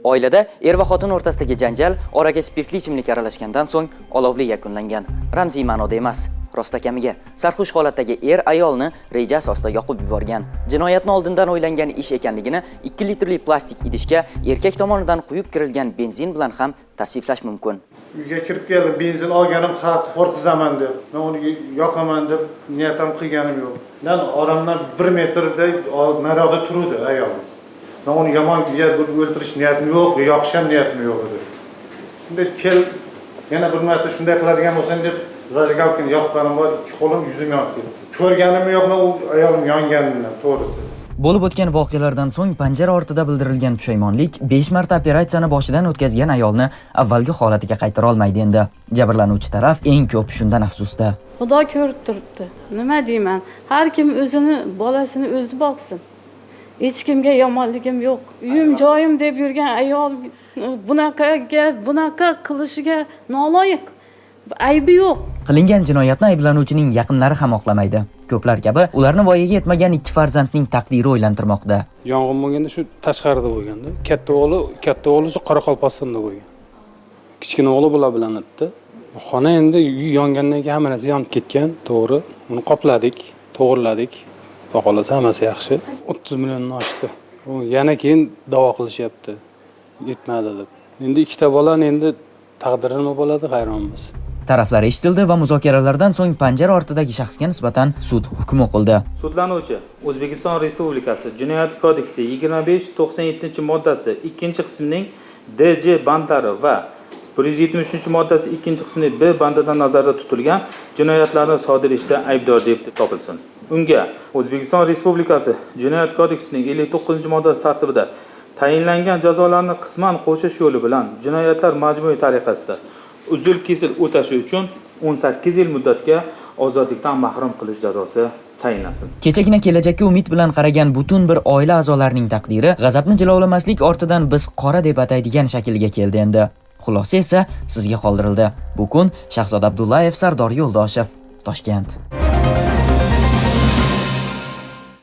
Oilada er va xotin o'rtasidagi janjal oraga spirtli ichimlik aralashgandan so'ng olovli yakunlangan. Ramziy ma'noda emas, rostakamiga. Sarxush holatdagi er ayolni reja asosida yoqib yuborgan. Jinoyatni oldindan o'ylangan ish ekanligini 2 litrli plastik idishga erkak tomonidan quyib kirilgan benzin bilan ham tavsiflash mumkin. Uyga kirib keldim, benzin olganim haq, portizaman deb, men uni yoqaman deb niyatim qilganim yo'q. Men oramdan 1 metrda nariyoqda turdi ayol. Men uni yomon o'ldirish niyatim yo'q, yoqish ham niyatim yo'q edi. Shunda kel, yana bir marta shunday qiladigan bo'lsam deb zajigalkani yoqqanim bor, ikki qo'lim yuzim yonib ketdi. Ko'rganim yo'q, men u ayolim yonganidan to'g'risi. Bo'lib o'tgan voqealardan so'ng panjara ortida bildirilgan pushaymonlik 5 marta operatsiyani boshidan o'tkazgan ayolni avvalgi holatiga qaytara olmaydi endi. Jabrlanuvchi taraf eng ko'p shundan afsusda. Xudo ko'rib turibdi. Nima deyman? Har kim o'zini, bolasini o'zi boqsin. Hech kimga yomonligim yo'q. Uyim joyim deb yurgan ayol bunaqa qilishiga noloyiq. Aybi yo'q. Qilingan jinoyatni ayblanuvchining yaqinlari ham oqlamaydi. Ko'plar kabi ularni voyaga yetmagan 2 farzandning taqdiri o'ylantirmoqda. Yong'in bo'lganda shu tashqarida bo'lganda, katta o'g'li shu Qoraqalpog'istonda bo'lgan. Kichkina o'g'li bular bilan o'tdi. Xona endi uy yongandan keyin hamma narsa yonib ketgan, to'g'ri. Uni qopladik, to'g'irladik. Xolos hammasi yaxshi. 30 millionni oshdi. U yana keyin davo qilishyapti. Yetmadi deb. Endi ikkita bolani endi taqdiri nima bo'ladi, hayronmiz. Taraflar eshitildi va muzokaralardan so'ng panjara ortidagi shaxsga nisbatan sud hukm o'qildi. Sudlanuvchi O'zbekiston Respublikasi Jinoyat kodeksi 25-97-moddasi 2-qismining DJ bandlari va 173-moddasi 2-qismining B bandidan nazarda tutilgan jinoyatlarni sodir etishda aybdor deb topilsin. Unga O'zbekiston Respublikasi Jinoyat kodeksining 59-moddasi tartibida tayinlangan jazolarni qisman qo'shish yo'li bilan jinoyatlar majmui tariqasida uzil-kesil o'tashi uchun 18 yil muddatga ozodlikdan mahrum qilish jazosi tayinlansin. Kechagina kelajakka umid bilan qaragan butun bir oila a'zolarining taqdiri g'azabni jilovlamaslik ortidan biz qora deb ataydigan shaklga keldi endi. Xulosa esa sizga qoldirildi. Bu kun Shahzod Abdullayev, Sardor Yo'ldoshev, Toshkent.